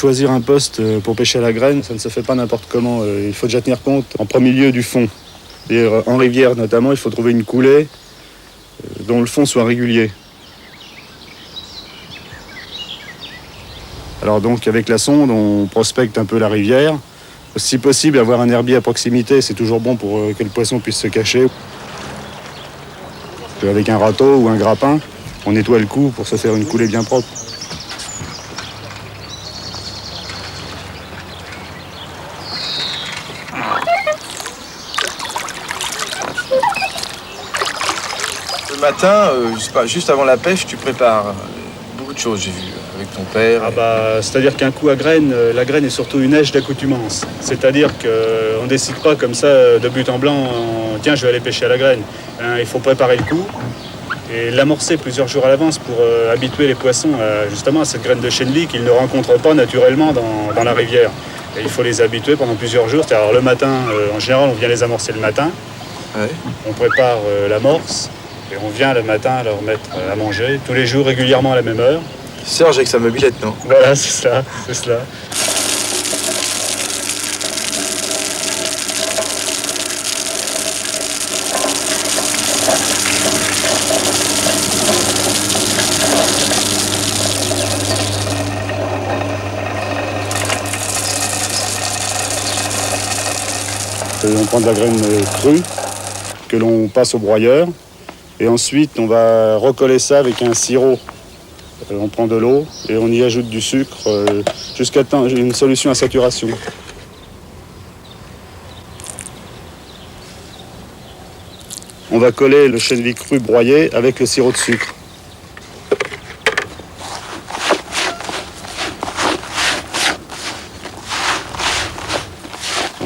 choisir un poste pour pêcher à la graine, ça ne se fait pas n'importe comment. Il faut déjà tenir compte en premier lieu du fond. C'est-à-dire, en rivière notamment, il faut trouver une coulée dont le fond soit régulier. Alors donc avec la sonde, on prospecte un peu la rivière. Si possible, avoir un herbier à proximité, c'est toujours bon pour que le poisson puisse se cacher. Avec un râteau ou un grappin, on nettoie le cou pour se faire une coulée bien propre. Le matin, je sais pas, juste avant la pêche, tu prépares beaucoup de choses, j'ai vu, avec ton père. C'est-à-dire qu'un coup à graine, la graine est surtout une hache d'accoutumance. C'est-à-dire qu'on ne décide pas comme ça de but en blanc, tiens, je vais aller pêcher à la graine. Il faut préparer le coup et l'amorcer plusieurs jours à l'avance pour habituer les poissons justement à cette graine de chenille qu'ils ne rencontrent pas naturellement dans la rivière. Et il faut les habituer pendant plusieurs jours. Alors le matin, en général, on vient les amorcer le matin. Ouais. On prépare l'amorce. Et on vient le matin leur mettre à manger, tous les jours, régulièrement à la même heure. Serge avec sa mobilette, non? Voilà, c'est cela, c'est cela. On prend de la graine crue que l'on passe au broyeur. Et ensuite, on va recoller ça avec un sirop. On prend de l'eau et on y ajoute du sucre jusqu'à une solution à saturation. On va coller le chenille cru broyé avec le sirop de sucre.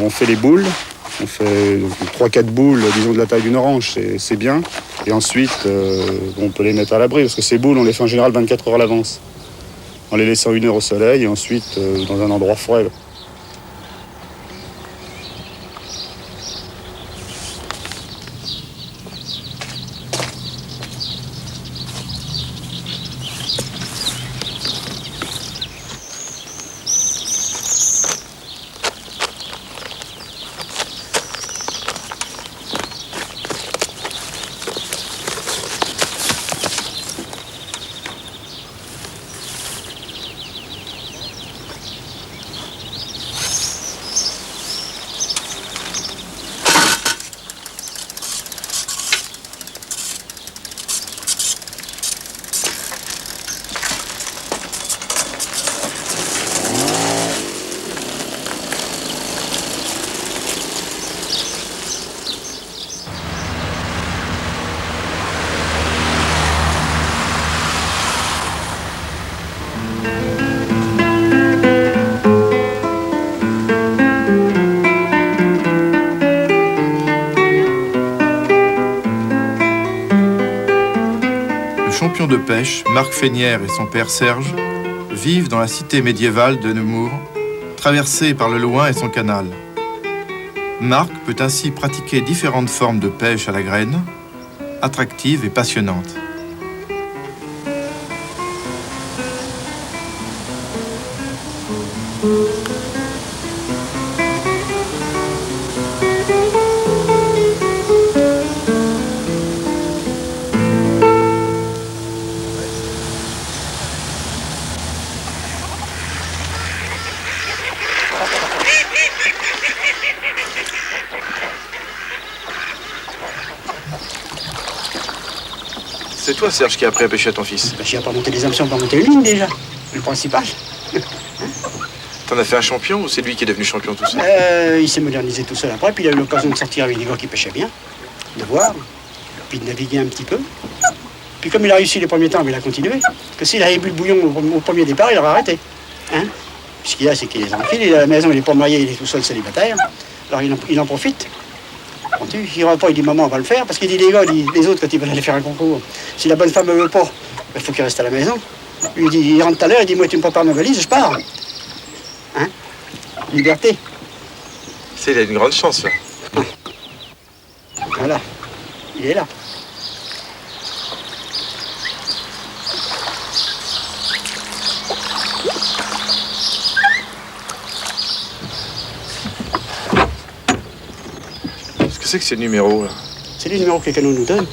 On fait les boules. On fait 3-4 boules, disons de la taille d'une orange, c'est bien. Et ensuite, on peut les mettre à l'abri, parce que ces boules, on les fait en général 24 heures à l'avance. En les laissant 1 heure au soleil, et ensuite dans un endroit frais. Champion de pêche, Marc Feignière et son père Serge vivent dans la cité médiévale de Nemours, traversée par le Loing et son canal. Marc peut ainsi pratiquer différentes formes de pêche à la graine, attractives et passionnantes. C'est toi, Serge, qui a appris à pêcher à ton fils? Je n'ai pas monté les hameçons, pas monter les lignes déjà, le principal. T'en as fait un champion ou c'est lui qui est devenu champion tout seul? Il s'est modernisé tout seul après, puis il a eu l'occasion de sortir avec des gars qui pêchaient bien, de voir, puis de naviguer un petit peu. Puis comme il a réussi les premiers temps, il a continué. Parce que s'il avait bu le bouillon au premier départ, il aurait arrêté. Hein? Ce qu'il y a, c'est qu'il est tranquille, il est à la maison, il n'est pas marié, il est tout seul célibataire. Alors il en profite. Il ne pas, il dit maman on va le faire, parce qu'il dit les gars, les autres quand ils veulent aller faire un concours, si la bonne femme ne veut pas, il faut qu'il reste à la maison. Lui il dit, il rentre tout à l'heure, il dit moi tu me prépares ma valise, je pars. Hein? Liberté. C'est, il a une grande chance là. Voilà, il est là. c'est que ces numéros là? C'est les numéros que les canaux nous donnent.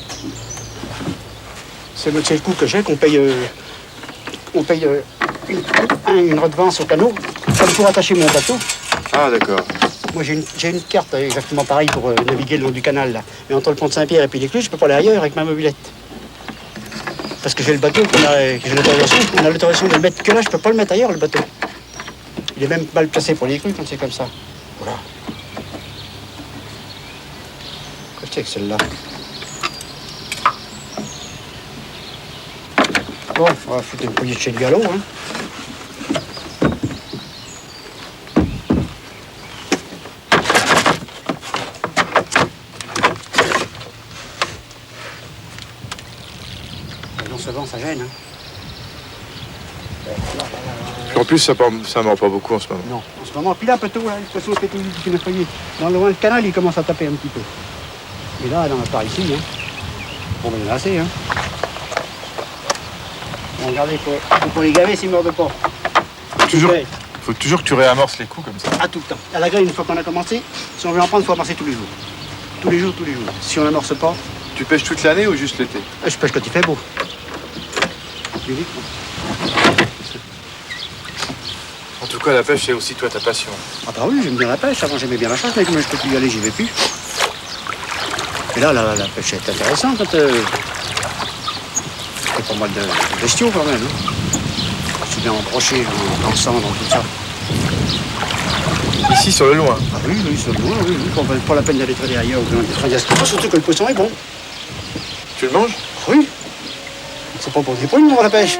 C'est le coup que j'ai, qu'on paye, une redevance au canot, comme pour attacher mon bateau. Ah d'accord. Moi j'ai une carte exactement pareille pour naviguer le long du canal là. Mais entre le pont de Saint-Pierre et puis les Cluses, je peux pas aller ailleurs avec ma mobilette. Parce que j'ai le bateau que j'ai l'autorisation. On a l'autorisation de le mettre que là, je peux pas le mettre ailleurs le bateau. Il est même mal placé pour les crues quand c'est comme ça. Voilà. Qu'est-ce que c'est que celle-là? Bon, on va foutre une pouillée de chez le galop, hein. Non seulement ça gêne, hein. En plus, ça mord pas beaucoup en ce moment. Non, en ce moment, puis là, un peu tôt, là, le poisson fait tout une feuillée. Dans le loin du canal, il commence à taper un petit peu. Et là, il n'en a pas ici, hein. Bon, ben, il y en a assez, hein. Bon, regardez, il faut les gaver s'ils ne mordent pas. Faut toujours que tu réamorces les coups comme ça. Ah, tout le temps. À la graine, une fois qu'on a commencé, si on veut en prendre, il faut amorcer tous les jours. Tous les jours, tous les jours. Si on n'amorce pas, Tu pêches toute l'année ou juste l'été? je pêche quand il fait beau. Plus vite, quoi. En tout cas, la pêche, c'est aussi toi ta passion. Ah bah oui, j'aime bien la pêche. Avant, j'aimais bien la chasse, mais comme je peux plus y aller, j'y vais plus. Et là, la pêche est intéressante. Il y a pas mal de bestiaux quand même. Hein. Je suis bien en brochet, dans le sang, dans tout ça. Ici, sur le loin. Ah oui, c'est loin, oui. Pas la peine d'aller trader ailleurs ou dans des trades. Surtout que le poisson est bon. Tu le manges? Oui. C'est pas pour des poules, non, la pêche.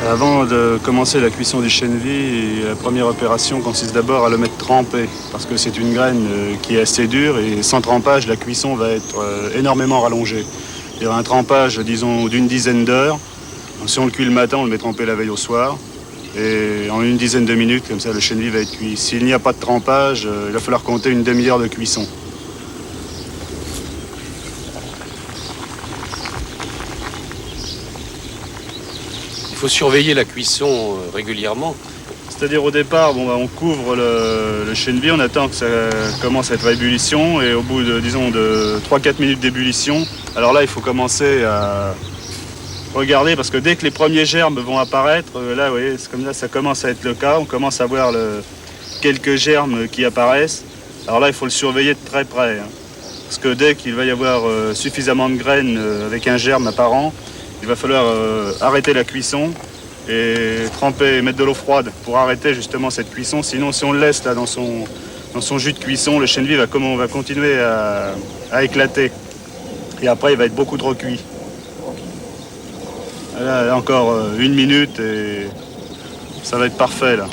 Avant de commencer la cuisson du chènevis, la première opération consiste d'abord à le mettre trempé, parce que c'est une graine qui est assez dure et sans trempage, la cuisson va être énormément rallongée. Il y aura un trempage, disons, d'une dizaine d'heures. Si on le cuit le matin, on le met trempé la veille au soir. Et en une dizaine de minutes, comme ça, le chènevis va être cuit. S'il n'y a pas de trempage, il va falloir compter une demi-heure de cuisson. Il faut surveiller la cuisson régulièrement. C'est-à-dire au départ, on couvre le chènevis, on attend que ça commence à être à ébullition et au bout de, disons, de 3-4 minutes d'ébullition, alors là il faut commencer à regarder parce que dès que les premiers germes vont apparaître, là vous voyez, c'est comme là ça commence à être le cas, on commence à voir quelques germes qui apparaissent. Alors là il faut le surveiller de très près, hein, parce que dès qu'il va y avoir suffisamment de graines avec un germe apparent, il va falloir arrêter la cuisson et tremper, mettre de l'eau froide pour arrêter justement cette cuisson. Sinon, si on le laisse là dans son jus de cuisson, le chènevis va continuer à éclater. Et après, il va être beaucoup trop cuit. Là, encore une minute et ça va être parfait là.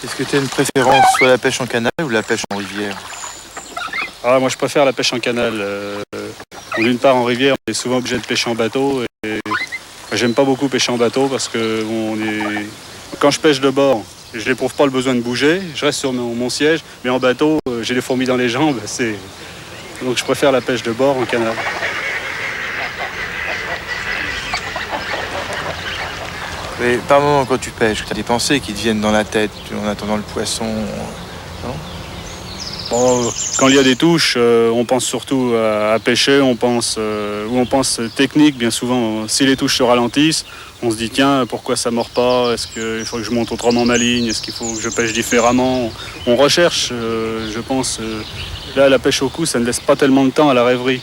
Est-ce que tu as une préférence, soit la pêche en canal ou la pêche en rivière? Ah, moi je préfère la pêche en canal. D'une part en rivière, on est souvent obligé de pêcher en bateau. Et j'aime pas beaucoup pêcher en bateau parce que quand je pêche de bord, je n'éprouve pas le besoin de bouger. Je reste sur mon siège, mais en bateau, j'ai des fourmis dans les jambes. Donc je préfère la pêche de bord en canal. Mais par moment, quand tu pêches, tu as des pensées qui te viennent dans la tête en attendant le poisson, non? Bon, quand il y a des touches, on pense surtout à pêcher, on pense technique bien souvent. Si les touches se ralentissent, on se dit tiens, pourquoi ça mord pas? Est-ce qu'il faut que je monte autrement ma ligne? Est-ce qu'il faut que je pêche différemment? On recherche, je pense. Là, la pêche au cou, ça ne laisse pas tellement de temps à la rêverie.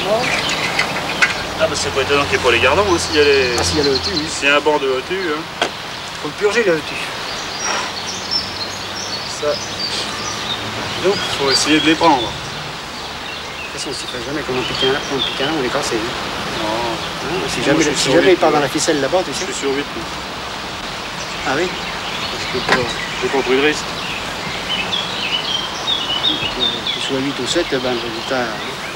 mort. Ah bah c'est pas étonnant qu'il y ait pour les gardons aussi, il y a les... Ah, s'il y a le hotu, oui. S'il y a un bord de hotu, hein. Faut le purger, le hotu. Ça. Donc, faut essayer de les prendre. De toute façon, on s'y fait jamais. Quand on pique un, on est cassé. Hein. Non. Si Non, jamais, je suis si sur jamais huit, il part dans la ficelle là-bas, tu Je sais. suis sur 8. Ah oui. J'ai pas pris de risque. Que ce soit 8 ou 7, ben, le résultat.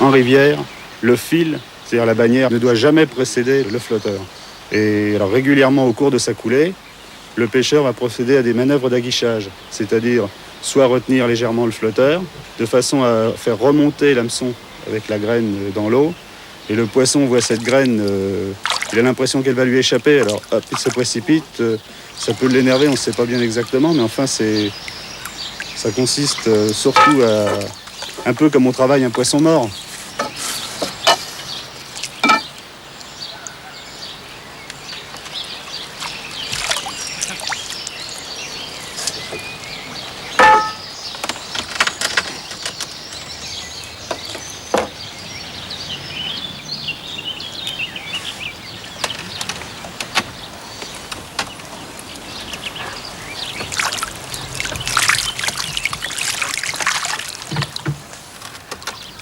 En rivière, le fil, c'est-à-dire la bannière, ne doit jamais précéder le flotteur. Et alors régulièrement au cours de sa coulée, le pêcheur va procéder à des manœuvres d'aguichage, c'est-à-dire soit retenir légèrement le flotteur, de façon à faire remonter l'hameçon avec la graine dans l'eau, et le poisson voit cette graine, il a l'impression qu'elle va lui échapper, alors hop, il se précipite, ça peut l'énerver, on ne sait pas bien exactement, mais enfin ça consiste surtout à, un peu comme on travaille un poisson mort.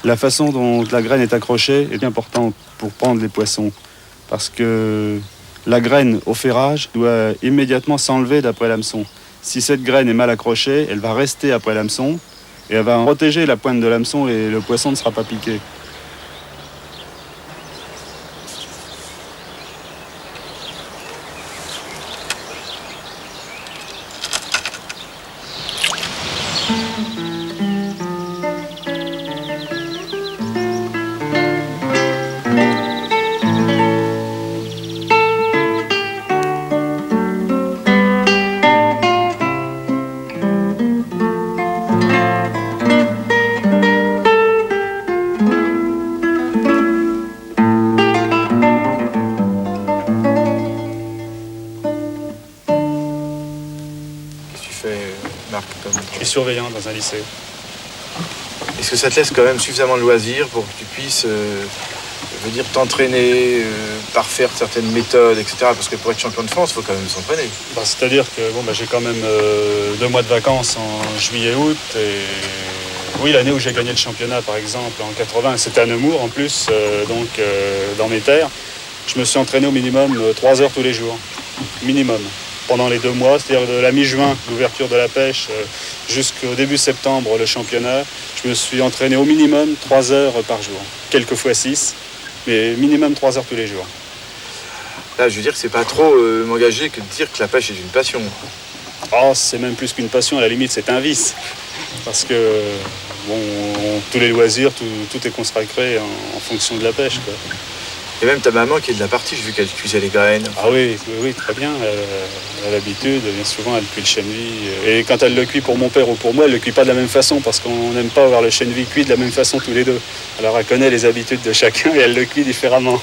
La façon dont la graine est accrochée est importante pour prendre les poissons, parce que la graine au ferrage doit immédiatement s'enlever d'après l'hameçon. Si cette graine est mal accrochée, elle va rester après l'hameçon et elle va protéger la pointe de l'hameçon et le poisson ne sera pas piqué. Marc, Je suis surveillant dans un lycée. est-ce que ça te laisse quand même suffisamment de loisirs pour que tu puisses je veux dire, t'entraîner, parfaire certaines méthodes, etc. Parce que pour être champion de France, il faut quand même s'entraîner. Bah, c'est-à-dire que j'ai quand même 2 mois de vacances en juillet-août. Et oui, l'année où j'ai gagné le championnat, par exemple, en 80, c'était à Nemours en plus, dans mes terres. Je me suis entraîné au minimum 3 heures tous les jours. Minimum. Pendant les 2 mois, c'est-à-dire de la mi-juin, l'ouverture de la pêche, jusqu'au début septembre, le championnat, je me suis entraîné au minimum 3 heures par jour. Quelquefois 6, mais minimum 3 heures tous les jours. Là, je veux dire que c'est pas trop m'engager que de dire que la pêche est une passion. Oh, c'est même plus qu'une passion, à la limite, c'est un vice. Parce que, tous les loisirs, tout est consacré en fonction de la pêche, quoi. Et même ta maman qui est de la partie, j'ai vu qu'elle cuisait les graines. Ah oui, très bien. Elle a l'habitude, bien souvent elle cuit le chènevis. Et quand elle le cuit pour mon père ou pour moi, elle ne le cuit pas de la même façon parce qu'on n'aime pas avoir le chènevis cuit de la même façon tous les deux. Alors elle connaît les habitudes de chacun et elle le cuit différemment.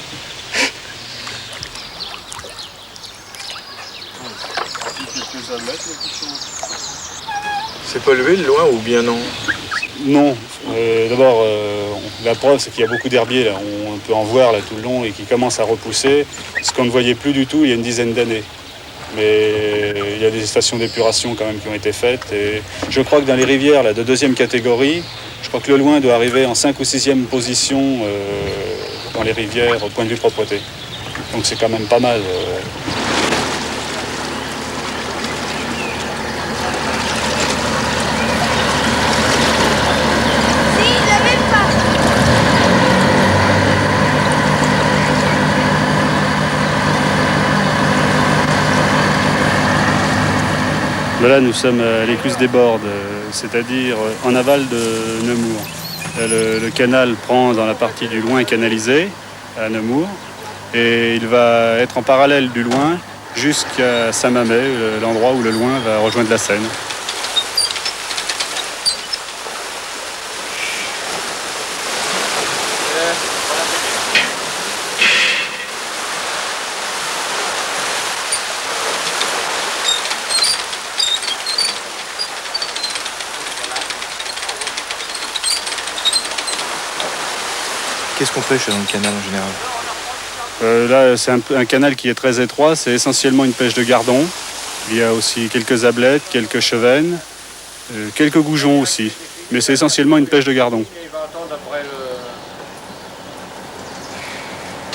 C'est pas levé de loin ou bien non? Non. D'abord, la preuve, c'est qu'il y a beaucoup d'herbiers, là. On peut en voir là, tout le long et qui commencent à repousser, ce qu'on ne voyait plus du tout il y a une dizaine d'années. Mais il y a des stations d'épuration quand même qui ont été faites. Et je crois que dans les rivières là, de 2e catégorie, je crois que le loin doit arriver en 5e ou 6e position dans les rivières au point de vue propreté. Donc c'est quand même pas mal. Là, nous sommes à l'écluse des Bordes, c'est-à-dire en aval de Nemours. Le canal prend dans la partie du loin canalisé à Nemours et il va être en parallèle du loin jusqu'à Saint-Mamet, l'endroit où le loin va rejoindre la Seine. Qu'est-ce qu'on pêche dans le canal en général? Là, c'est un canal qui est très étroit. C'est essentiellement une pêche de gardon. Il y a aussi quelques ablettes, quelques chevennes, quelques goujons aussi. Mais c'est essentiellement une pêche de gardon. Il va attendre après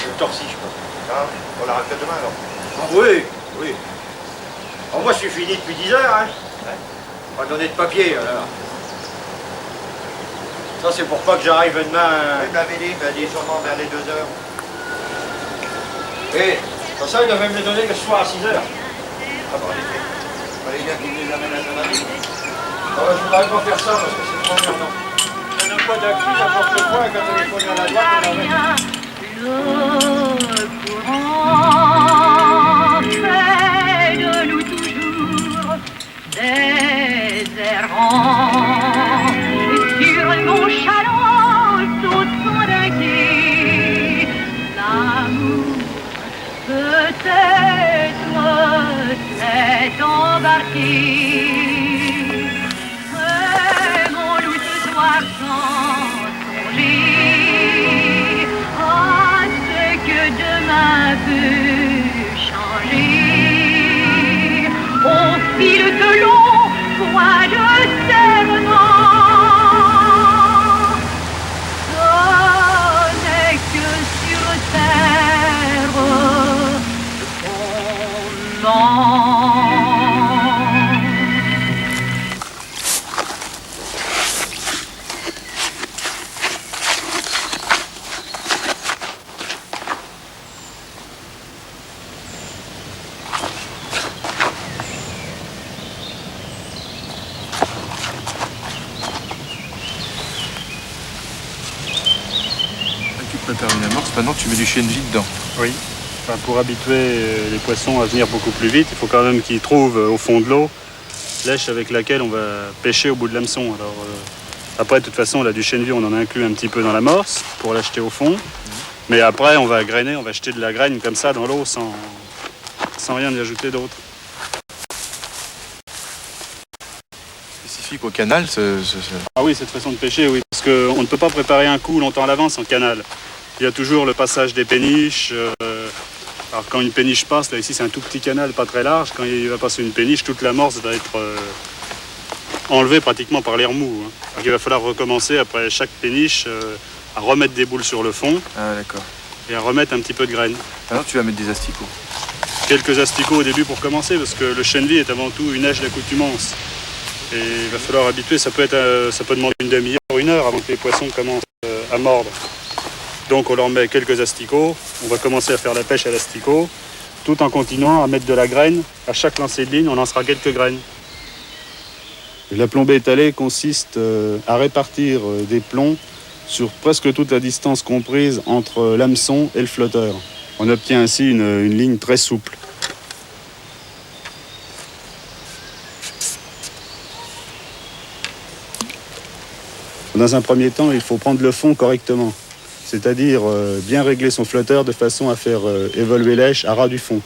le torsi, je crois. Ah, on l'arrête demain alors. Ah, oui, oui. Oh, moi, je suis fini depuis 10 heures. Hein. On va donner de papier, alors. Ça, c'est pour pas que j'arrive demain. Il m'avait dit sûrement vers les 2 heures. Et pour ça, il devait me les donner le soir à 6 heures. Ah bon, en effet. Il fallait bien qu'il les amène à son ami. Je voudrais pas faire ça parce que c'est trop emmerdant. On n'a pas d'acquis, n'importe quoi, quand on téléphoné à la droite, on l'arrête. Le courant fait de nous toujours des errants. Sur mon chaland sautant d'un quai, l'amour peut-être s'est embarqué. Aimons-nous ce soir sans songer à ce que demain peut changer. Au fil de longs points de serment, ce n'est que sur terre qu'on ment. Tu prépares une amorce, maintenant tu mets du chien de vie dedans. Oui. Enfin, pour habituer les poissons à venir beaucoup plus vite, il faut quand même qu'ils trouvent au fond de l'eau lèche avec laquelle on va pêcher au bout de l'hameçon. Alors, après, de toute façon, là, du chien de vie, on en inclut un petit peu dans l'amorce pour l'acheter au fond. Mais après, on va grainer, on va jeter de la graine comme ça dans l'eau sans rien y ajouter d'autre. Spécifique au canal, Ah oui, cette façon de pêcher, oui. Parce qu'on ne peut pas préparer un coup longtemps à l'avance en canal. Il y a toujours le passage des péniches. Alors quand une péniche passe, là ici c'est un tout petit canal, pas très large. Quand il va passer une péniche, toute l'amorce va être enlevée pratiquement par l'air mou. Hein. Donc il va falloir recommencer après chaque péniche à remettre des boules sur le fond. Ah d'accord. Et à remettre un petit peu de graines. Maintenant tu vas mettre des asticots. Quelques asticots au début pour commencer, parce que le chien de vie est avant tout une hache d'accoutumance. Et il va falloir habituer, ça peut demander une demi-heure, 1 heure avant que les poissons commencent à mordre. Donc on leur met quelques asticots, on va commencer à faire la pêche à l'asticot, tout en continuant à mettre de la graine. À chaque lancer de ligne, on lancera quelques graines. La plombée étalée consiste à répartir des plombs sur presque toute la distance comprise entre l'hameçon et le flotteur. On obtient ainsi une ligne très souple. Dans un premier temps, il faut prendre le fond correctement, c'est-à-dire bien régler son flotteur de façon à faire évoluer l'èche à ras du fond.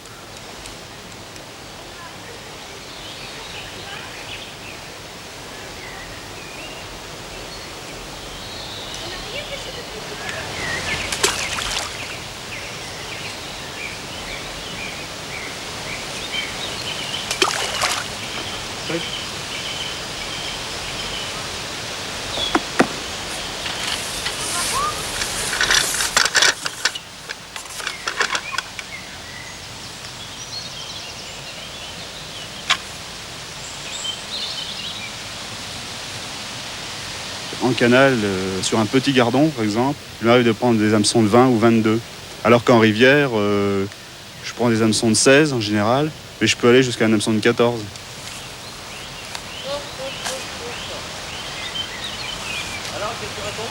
En canal, sur un petit gardon par exemple, il m'arrive de prendre des hameçons de 20 ou 22. Alors qu'en rivière, je prends des hameçons de 16 en général, mais je peux aller jusqu'à un hameçon de 14. Alors, qu'est-ce que tu réponds?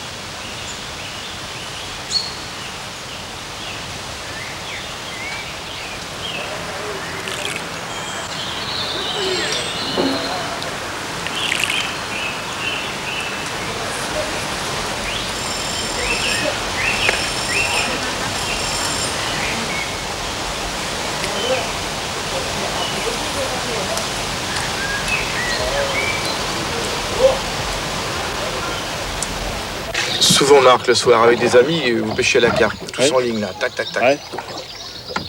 souvent, Marc, le soir, avec des amis, vous pêchez à la carpe, tous Ouais. en ligne, là, tac, tac, tac. Ouais.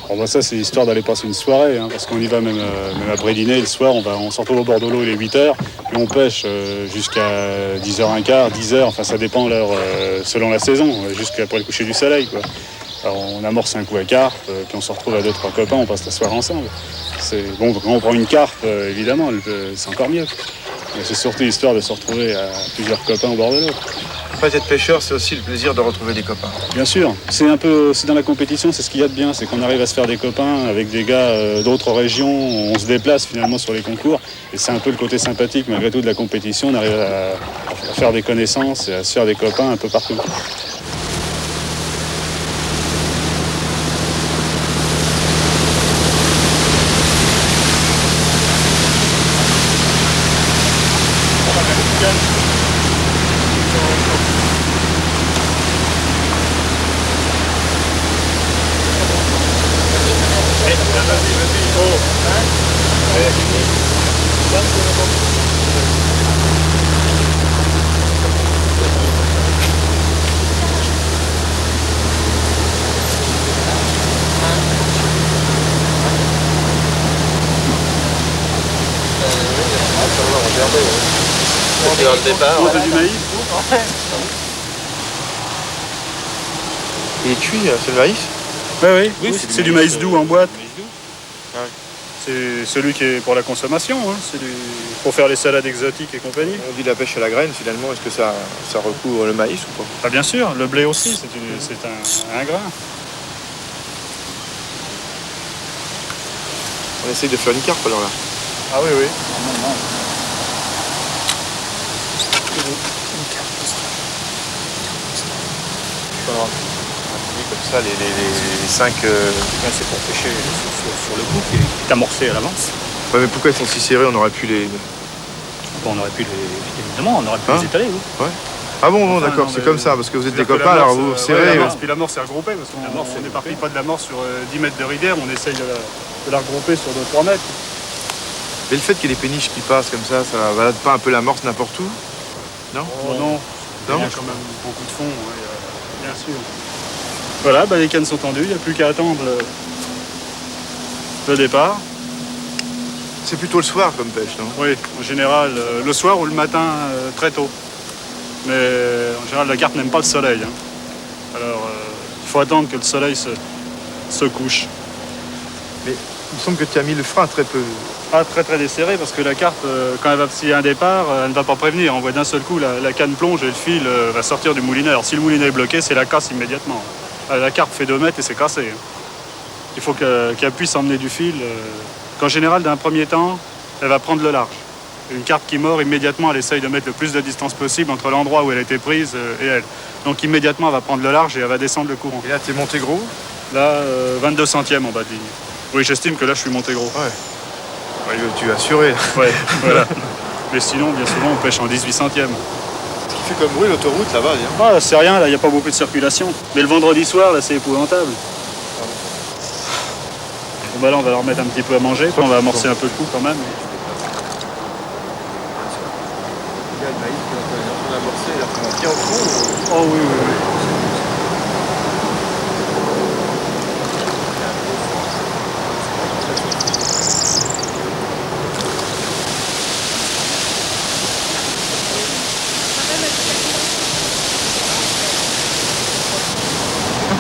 Bon, bah, ça, c'est l'histoire d'aller passer une soirée, hein, parce qu'on y va même après dîner. Le soir, on se retrouve au bord de l'eau, il est 8h, et on pêche jusqu'à 10h15, 10h, enfin ça dépend l'heure selon la saison, jusqu'après le coucher du soleil, quoi. Alors, on amorce un coup à carpe, puis on se retrouve à 2-3 copains, on passe la soirée ensemble. Bon, quand on prend une carpe, évidemment, c'est encore mieux. Mais c'est surtout l'histoire de se retrouver à plusieurs copains au bord de l'eau. Après, être pêcheur, c'est aussi le plaisir de retrouver des copains. Bien sûr, c'est dans la compétition, c'est ce qu'il y a de bien, c'est qu'on arrive à se faire des copains avec des gars d'autres régions, on se déplace finalement sur les concours, et c'est un peu le côté sympathique malgré tout de la compétition, on arrive à faire des connaissances et à se faire des copains un peu partout. Dans le départ. On fait du maïs. Il est cuit, c'est le maïs? Oui, c'est du maïs doux en boîte. C'est celui qui est pour la consommation, hein. Pour faire les salades exotiques et compagnie. On dit la pêche à la graine, finalement, est-ce que ça recouvre le maïs ou pas? Ah, bien sûr, le blé aussi, c'est un grain. On essaye de faire une carpe alors là. Ah oui, oui. Comme ça, les 5... C'est pour pêcher sur le coup qui est amorcé à l'avance. Ouais, mais pourquoi ils sont si serrés? On aurait pu les... Bon, on aurait pu évidemment, on aurait pu Hein les étaler, oui. Ouais. Ah bon, Enfin, d'accord, non, c'est mais- comme ça, parce que vous êtes des C'est-à-dire que copains, alors l'amorce, vous ouais, serrez... puis l'amorce c'est regroupé, parce qu'on n'est parti pas de l'amorce sur 10 mètres de rivière, on essaye de la regrouper sur 2-3 mètres. Mais le fait qu'il y ait des péniches qui passent comme ça balade pas un peu l'amorce n'importe où? Non? Oh non, il Non? y a quand même beaucoup de fond, ouais, bien sûr. Voilà, bah, les cannes sont tendues, il n'y a plus qu'à attendre le départ. C'est plutôt le soir comme pêche, non? Oui, en général, le soir ou le matin très tôt. Mais en général, la carpe n'aime pas le soleil, hein. Alors, il faut attendre que le soleil se couche. Il me semble que tu as mis le frein très peu. Pas très très desserré, parce que la carpe, quand elle va s'il y a un départ, elle ne va pas prévenir. On voit d'un seul coup la canne plonge et le fil va sortir du moulinet. Alors si le moulinet est bloqué, c'est la casse immédiatement. La carpe fait 2 mètres et c'est cassé, hein. Il faut qu'elle puisse emmener du fil. Qu'en général, d'un premier temps, elle va prendre le large. Une carpe qui mord, immédiatement, elle essaye de mettre le plus de distance possible entre l'endroit où elle a été prise et elle. Donc immédiatement, elle va prendre le large et elle va descendre le courant. Et là, t'es monté gros? Là, 22 centièmes en bas de ligne. Oui, j'estime que là, je suis monté gros. Ouais, tu as assuré. Ouais, voilà. Mais sinon, bien souvent, on pêche en 18 centièmes. Ce qui fait comme bruit l'autoroute là-bas, dis. Ah, c'est rien, là, il n'y a pas beaucoup de circulation. Mais le vendredi soir, là, c'est épouvantable. Bon, bah là, on va leur mettre un petit peu à manger. On va amorcer un peu le coup quand même. Il y a le maïs qui est en train d'amorcer, il a pris un pied en fond. Oh oui, oui, oui.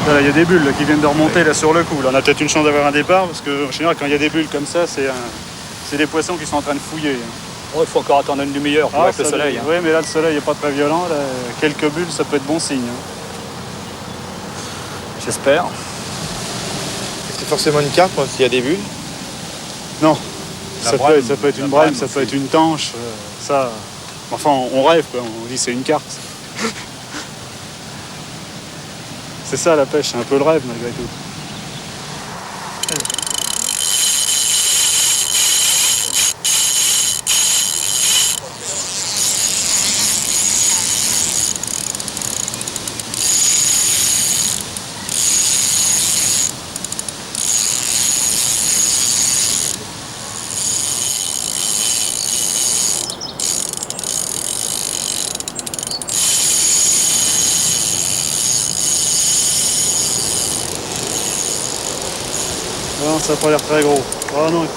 Voilà, il y a des bulles là, qui viennent de remonter là sur le coup. Là, on a peut-être une chance d'avoir un départ parce qu'en général, quand il y a des bulles comme ça, c'est des poissons qui sont en train de fouiller, hein. Oh, il faut encore attendre une demi-heure pour avec le soleil. Hein. Oui, mais là, le soleil n'est pas très violent. Là. Quelques bulles, ça peut être bon signe, hein. J'espère. C'est forcément une carpe s'il y a des bulles? Non, La ça brème, peut être la une brème, brème ça peut aussi. être une tanche. Ça, enfin, on rêve, quoi. On dit c'est une carte. C'est ça la pêche, c'est un peu le rêve malgré tout. Non, ça n'a pas l'air très gros. Ah non. Ouais.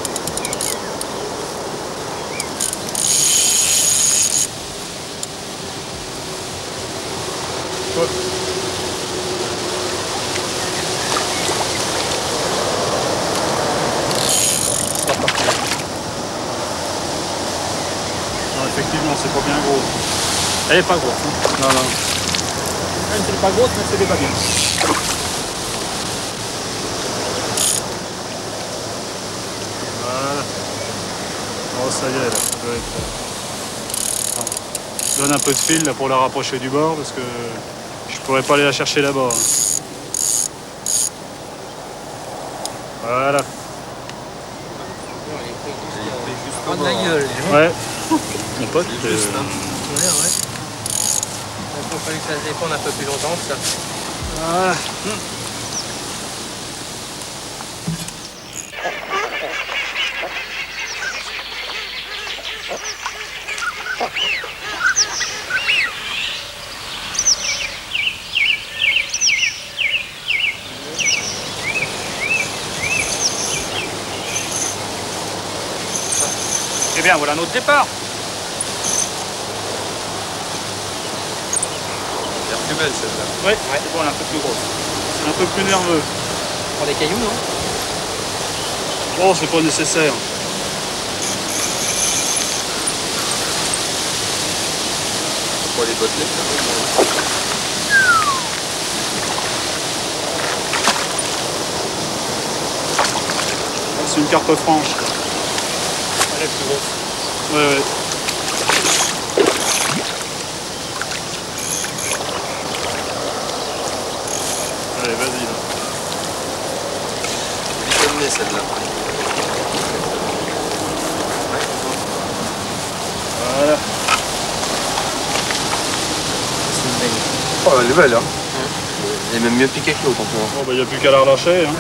Non, effectivement, c'est pas bien gros. Elle est pas grosse. Hein. Non, non. Elle n'est pas grosse, mais c'est pas bien. Voilà. Oh, ça y est, là. Ça doit être... Je donne un peu de fil là, pour la rapprocher du bord parce que je pourrais pas aller la chercher là-bas. Hein. Voilà. Prendre la gueule. Ouais. Mon pote. Ouais, ouais. Il faut que ça se défende un peu plus longtemps que ça. Voilà. Eh bien, voilà notre départ. Elle a l'air plus belle celle-là. Ouais, c'est bon, elle est un peu plus grosse. C'est un peu plus nerveux. Prends des cailloux, non? Bon, c'est pas nécessaire. Pour les bottes C'est une carpe franche. Elle est plus grosse. Ouais, ouais. Allez, vas-y là. vitaminée celle-là. Voilà. Oh, elle est belle, hein. Elle est même mieux piquée que l'autre en ce moment. Bon, bah, il n'y a plus qu'à la relâcher. Hein.